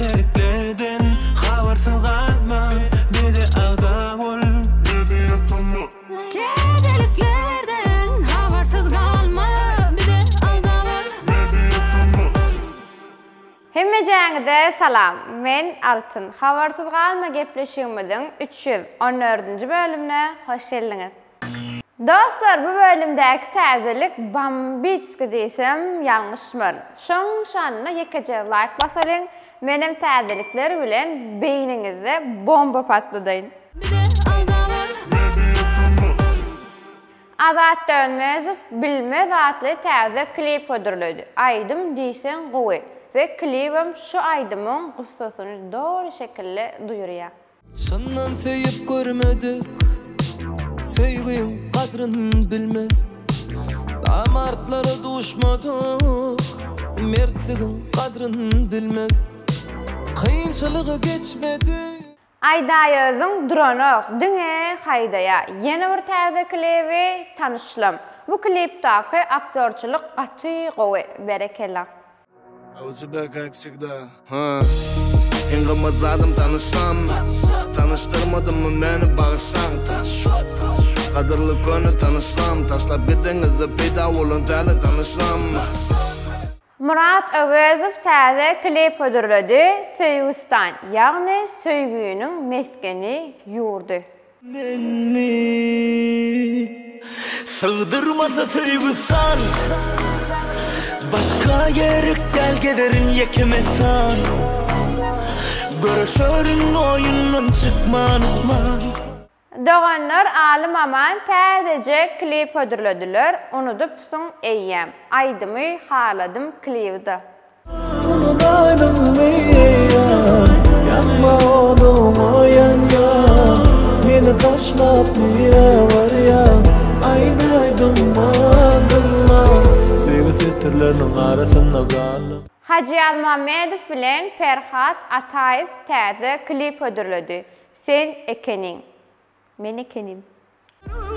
Täzeliklerden habersız kalma, bizi ağda ol, bizi yapma. Täzeliklerden habersız kalma, bizi ağda ol, bizi yapma. Hemmejaňyza salam. Men Altyn. Habersız kalma gepleşigimiziň 314-nji bölümine hoş geldiňiz. Dostlar, bu bölümdäki täzelik Bambitski diýsem ýalňyşmyr. Şoň şanyna ýekece like basaryň, menem täzelikler bilen beýniňizde bomba patladyň. Azat Dönmezov bilmez atly täze klip ödürledi. Aýdym diýsen gowy ve klibim şu aýdymyň gussasyny doğru şekilde duyurýar. Şandan söýüp görmedik, söýgüň kadryny bilmez. Damartlara duşmadyk, mertligiň kadryny bilmez. Kıyınçılığı geçmedi. Aýdaýyzyň Dronok diňe haýdaýa ýene bir täze klibi tanışlym. Bu klipdäki aktörçilik gaty gowy berekella. У тебя как всегда. Инғамазадым танышам, таныштырмадым мені бағышаң. Қадырлы көні танышам, ташлап бетіңізді пейда олын тәлі танышам. Murat Övezov täze klip ödürledi. Söýgüstan, ýagny söýgüniň meskeni ýurdy. Meni sığdırmasa söýgüstan, başka gerek gelgelerin yekemesan. Görüşörün oyundan çıkmanıkman. Doğanlar alym aman täzece klip ödürlediler. Unudup soň eýýäm. Aýdymy haladym klipde. Unudaydım meýän, ýakma oldum oýan ýan. Meni taşlap bire barýan, aýdaýdym madyma. Söýgü setirleriň arasynda galym. Hacı Mamedov bilen Ferhat Ataev täze klip ödürledi. Sen ekeniň. Men ekenim.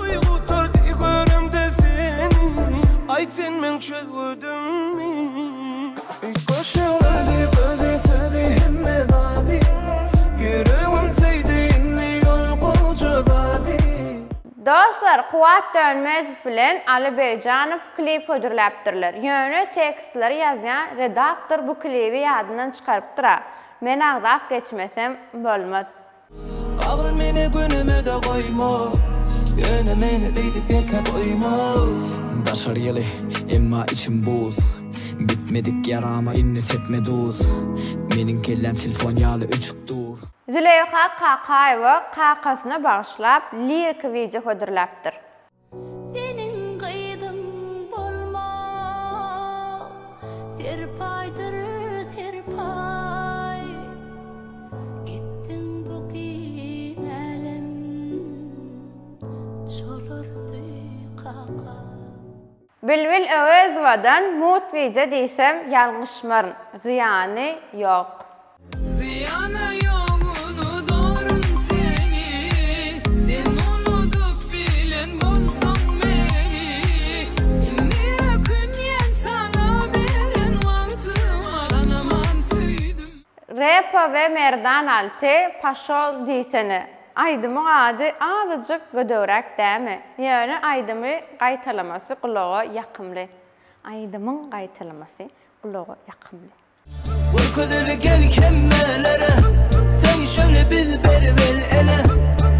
Uyguturdu görümde seni, ay sen men çöldüm mi? Koşuyordu böyle söyledi hemme dadi, yüreğim seydi inni yol kocadı. Dostlar, Kuwat Dönmezov bilen Ali Beyjanow klip ödürläpdirler. Ýöne tekstleri ýazýan redaktor bu klibi ýadyndan çykarypdyra. Men agzap geçmesem bolmaz. Kavun meni günüme de koyma, yöne meni beydip yeken koyma. Daşar yeli, emma içim buz. Bitmedik yarama innis etme duz. Menin kellem telefon ýaly üçükdur. Züleyha Kakaýewa kakasyna bagyşlap lirik video ödürläpdir. Senin gaýdym bolma, terpaydyr terpay. Gittin bugün elim, çolurdy kaka. Bilbil Övezowadan mut video diýsem ýalňyşmyr. Ziýany ýok. Ziyanı yok unudurum seni, sen unudup bilen bolsan beni. Niye künyen sana beren vakti var, anaman süydüm. Repo ve Merdan Alty Paşol diýseni. Aýdymyň ady azyjyk gödörek dämi? Ýöne aýdymy gaýtalamasy kulaga ýakymly. Aýdymyň gaýtalamasy kulaga ýakymly. Urkudur gel kemmelere, sen şöyle biz bervel ele.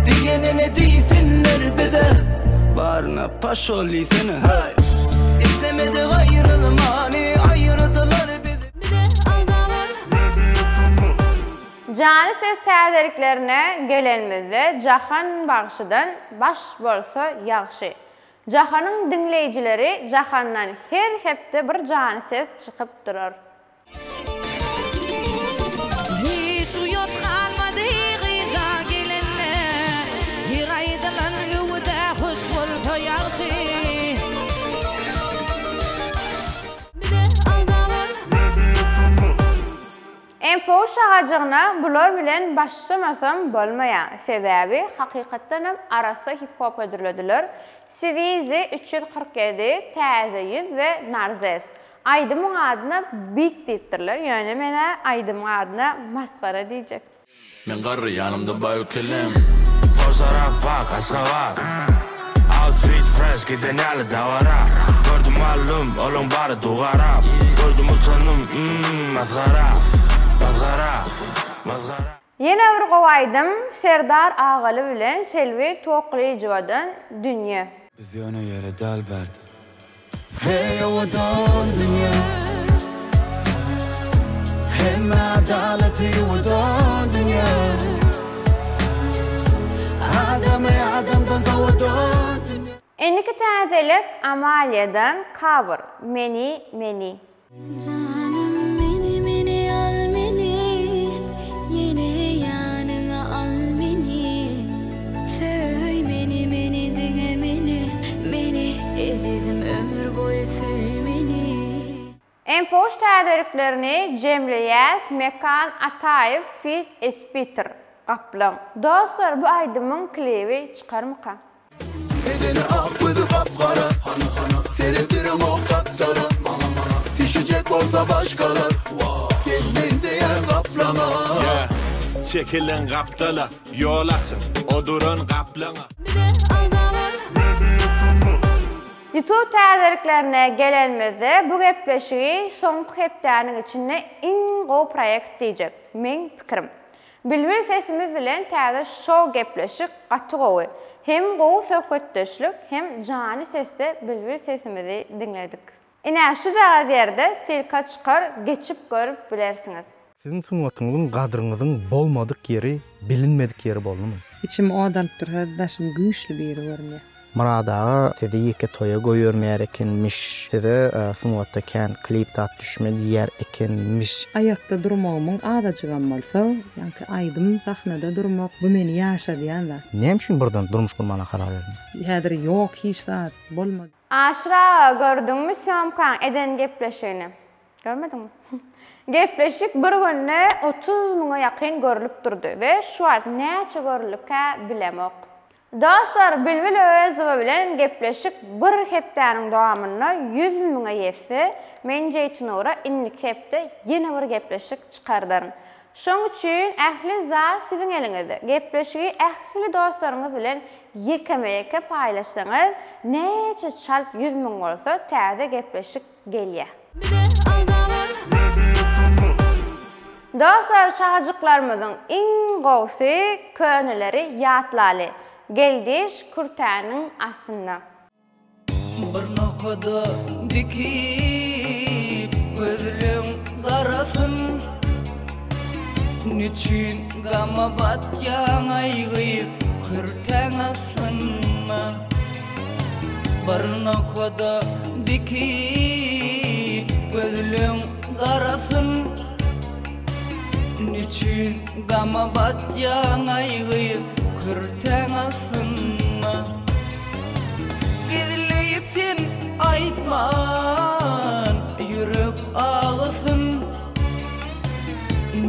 Diyenine diýsinler bize, barına paşol diýsene. İstemedi gayrılmany, aýyrdylar bizi. Jany ses täzeliklerine gelenmizde jahan bagşydan baş bolsa ýagşy. Jahanyň dinleýijileri jahandan her hepde bir jany ses çykyp durar. Hiç uyut kalmadı gıyda gelenler, her aydalan güvde hoş bolsa ýagşy. Empo şahajygyna bular bilen başlamasam bolmaýar. Sebäbi hakykatdan hem arasy hip-hop ödürlediler. Sivizi 347, Täze Ýüz we Narzes. Aydımın adına big deyiptirler. Yani mene Aydımın adına maskara diyecek. Men garry yanımda bayu kelem Forsara bak, aşka bak Outfit fresh, giden yalı davara Gördüm malum, olun bari duvara Gördüm utanım, mazgara Yine bir kovaydım, Serdar Ağalı bilen Selvi Toklayıcıvadan Dünya. Biz yana yere dal verdi. Hey ovadan dünya Hem adaleti ovadan dünya Adamdan zavadan dünya Enniki təzəlik Amaliyadan cover Meni. Canım beni al beni yine yanına al beni Söy beni dinle beni ezizim ömür boyu söy beni Empoş təzəliklərini Cemriyəz Mekan Atayev Fit Espiter qaplan. Dostlar bu aydımın klibi çıxar mıqa? Edeni ak kızı kapkara Seyrettirim o kaptara Pişecek olsa başkalar Senin diyen kaplana Çekilen kaptala, yol açın, odurun kaplana YouTube təzəliklərinə gələnmizdə bu gepleşiyi son heptənin içində in go proyekt diyecek. Men fikrim. Bilbil sesimiz bilen təzə show gepleşik qatı qoğu. Hem qoğu söhbetleşlik hem cani sesde bilbil sesimizi dinledik. Ine şu jağa yerde silka çıkar geçip görüp bilersiniz. Sizin sunwatyňyzyň gadryňyzyň bolmadyk yeri, bilinmedik yeri bolmy? İçim o adamdır, daşım güýçli bir yeri görmüyor. Maradağa sizi yeke toya goýurmaýar ekenmiş. Size sunwatda kän klip tat düşmeli yer ekenmiş. Ayakta durmagymyň adajygan bolsa, ýa-ni aýdym sahnada durmak bu meni ýaşadýan da. Näme üçin birden durmuş gurmana karar berdin? Häzir ýok hiç zat bolmady. Aşra gördüňmi Şamkan eden gepleşini? Görmedin mi? Gepleşik bir günde 30 000'a yakın görülüp durdu ve şu an näçe görülüpkä bilemok. Dostlar Bilbil Öýezowa bilen gepleşik bir hepdäniň dowamynda 100 000'a ýetse, men jeýtynora inlik hepde ýene bir gepleşik çykardaryn. Şoň üçin ähli zat siziň eliňizde. Gepleşigi ähli dostlaryňyz bilen ýekeme-ýeke paýlaşsaňyz, näçe çalt 100 000 bolsa, täze gepleşik gelýär. Dostlar şahajyklarymyzyň iň gowsy köneleri ýatlaly. Geldiş kurtanyň asynda. Bir nokada dikip gözlüň garasyn Niçin gama batýan aýgyz kurtan asynda Bir nokada dikip gözlüň garasyn Niçin gama batýan aýgyz kurtan asynda Gizleyip sen aýtman ýürek ağysyn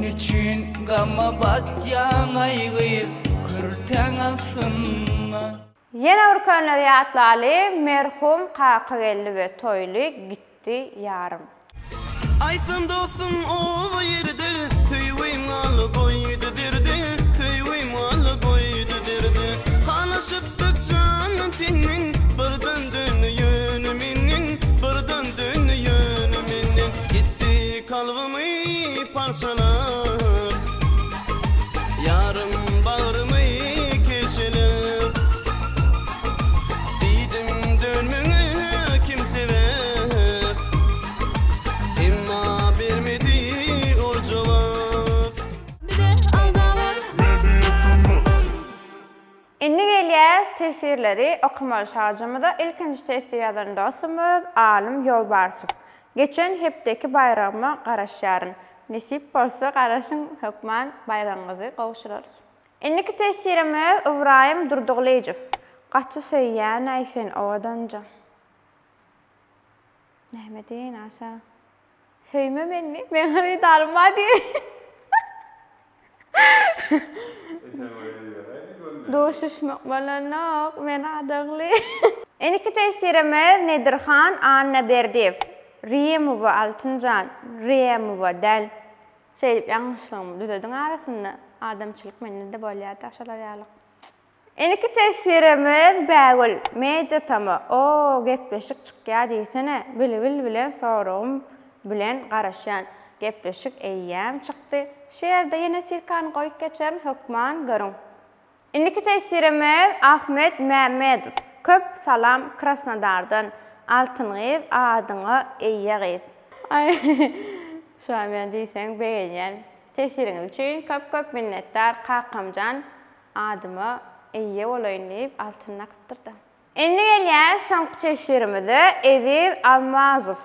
Niçin gama batýan aýgyz kurtan asynda Ýene bir köneleri ýatlaly merhum Qakygelli we Toýly gitdi ýarym. Aýsam dostum o ýerde süýwüm al goýdy derdi süýwüm al goýdy derdi Hanaşypdyk janyň teniň birden dönýün meniň birden dönýün meniň gitdi kalbymy parçalar ýarym bagrymy keşelip diýdim dönmeňi kim sever emma bermedi o jogap Inni gelýär tesirleri okumaly şarjymyzda ilkinji tesir ýazan dostumyz Alim Ýolbarsow. Geçen hepdeki bayrama garaşýaryn. Nesip bolsa garaşyň hökman bayramyňyzy gowşurarys. Inniki tesirimiz Ibrahim Durduglyjew. Gaçy söýýän aýsyn owadanja. Näme aşa? Söýme meni, men gary darma diýip. Doşuşmak balanok, men adagly. Inniki tesirimiz Nedirhan Annaberdiýew. Riyemova Altıncan, Riyemova del. Şey yanlışlığımı düzedin arasında adamçılık mende de bolýar taşalar ýalyk. Eniki tesirimiz bägül meje tamı. O gepleşik çykýar diýsene. Bil bilen sorum bilen garaşan gepleşik eýýäm çykdy. Şu ýerde ýene silkan goýup geçerim hökman görüň. Eniki tesirimiz Ahmet Mehmedow. Köp salam Krasnodardan. Altıngyz adyňy eýýägiz. Ay. Şu an ben diýsem beýen. Tesiriňiz üçin köp minnettar Kakamjan adymy eýýe bolaýyn diýip altynna kypdyrdy. Endi gelýär soňky tesirimize Eziz Almazow.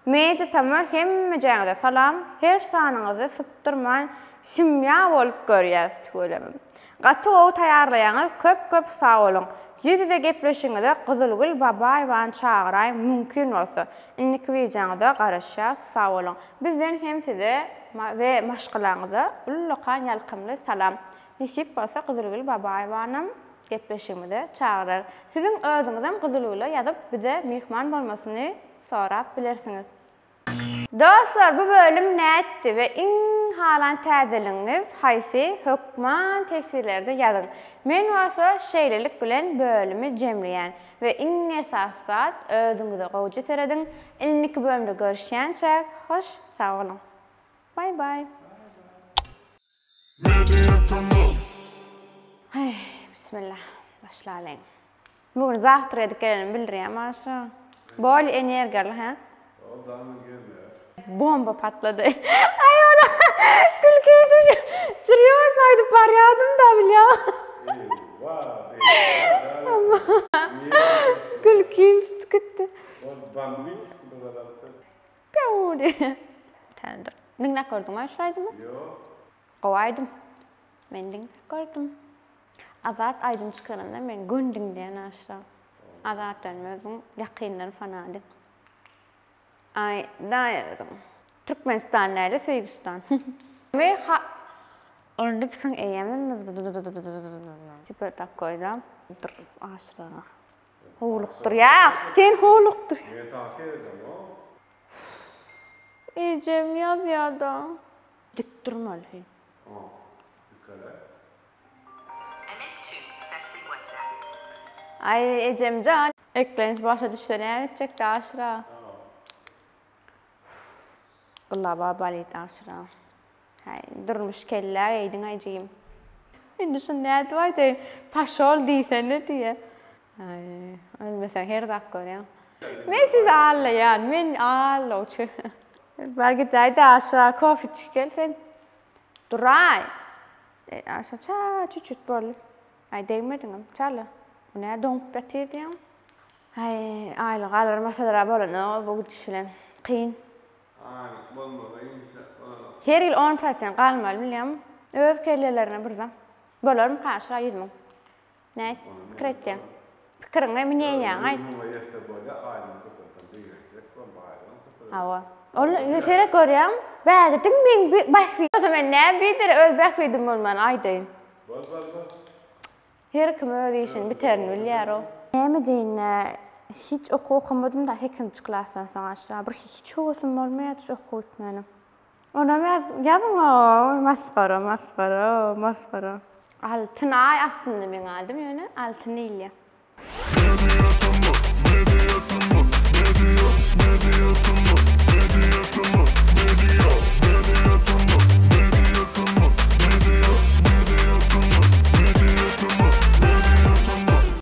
Meje tamı hemme jaňda salam, her sanyňyzy sypdyrman simýa bolup görýäs tügelemem. Gaty o taýarlaýanyz köp sag bolun. Yüzüde gepleşiňizde Gyzylgül Babaýewaň çagyraý mümkin bolsa, indiki wijaňyzda garaşýar sag bolun. Bizden hem size we maşgalaňyza ullukan ýalkymly salam. Nisip bolsa Gyzylgül Babaýewaňam gepleşiňizde çagyrar. Sizin özüňizem Gyzylgüle ýazyp bize mehman bolmasyny sorap bilersiňiz. Dostlar, bu bölüm näetdi we iň halan täzeliňiz haýsy hökman tesirlerde ýazyn. Men wasa şeýlelik bilen bölümi jemleýän we iň esasat özüňize gowjy terediň. Indiki bölümde görüşýänçe hoş sag bolun. Bye bye. Hey, bismillah. Başlaýan. Bugün zawtr ediklerini bildirýän maşa. Bol energiýaly, ha? Bomba patladı. Ay ona gülkeydi. Seriöz aydıp baryadım da bilýär. Gülkeyin tutgutdy. Pewdi. Tandır. Dinle gördüm mü? Şuraydı mı? Yok. Qowaydym. Men dinle gördüm. Azat aydın çıkaranda men gündüň diýen aşra. Azatdan özüm ýakyndan fanady. Ay, daýadım. Türkmenistan näde, Söýgüstan. Me onda sen eýemin. Tipe tak koydum. Aşra. Hoğluktur ya. Sen hoğluktur. Ne takip edem o? Ecem yaz ya da. Dik durmalı. Yukarı. Ay Ecemcan. Ekleniş başa düştü. Ne edecek de aşra. Gıllaba balit aşra. Hay, durmuş kelle eydin aycıyım. Şimdi şu ne edeydi? Paşol diýsen ne diye. Ay, mesela her dakika ya. Men siz ağlayan, men ağlaçı. Belki daydı aşağı kofi çıkel sen. Duray. Aşağı çüçüt bol. Ay değmedin çala. Bu ne donp betirdim. Ay, aylık alır masalara bolun. Bu düşünen kıyın. Her yıl 10% qalmaly bilýärmi? Öz kellelerine birzam. Bolarmy kaşra ýüzmüň. Ne? Kretýän. Pikiriňe mine ýaň aýt. Awa. Ol ýöşere görýän. Bägediň men bahfi. Men näme bidir öz bahfidim bolman aýdyn. Bol. Her kim öz işini biterini bilýär o. Näme diýne? Hiç okumadym da 8-nji klassdan soň aşağı bir hiç howasym bolmaýar şu okutmanym. Ona ýazym masgara. Altyn ay aslında men aldım ýöne altyn ýyly.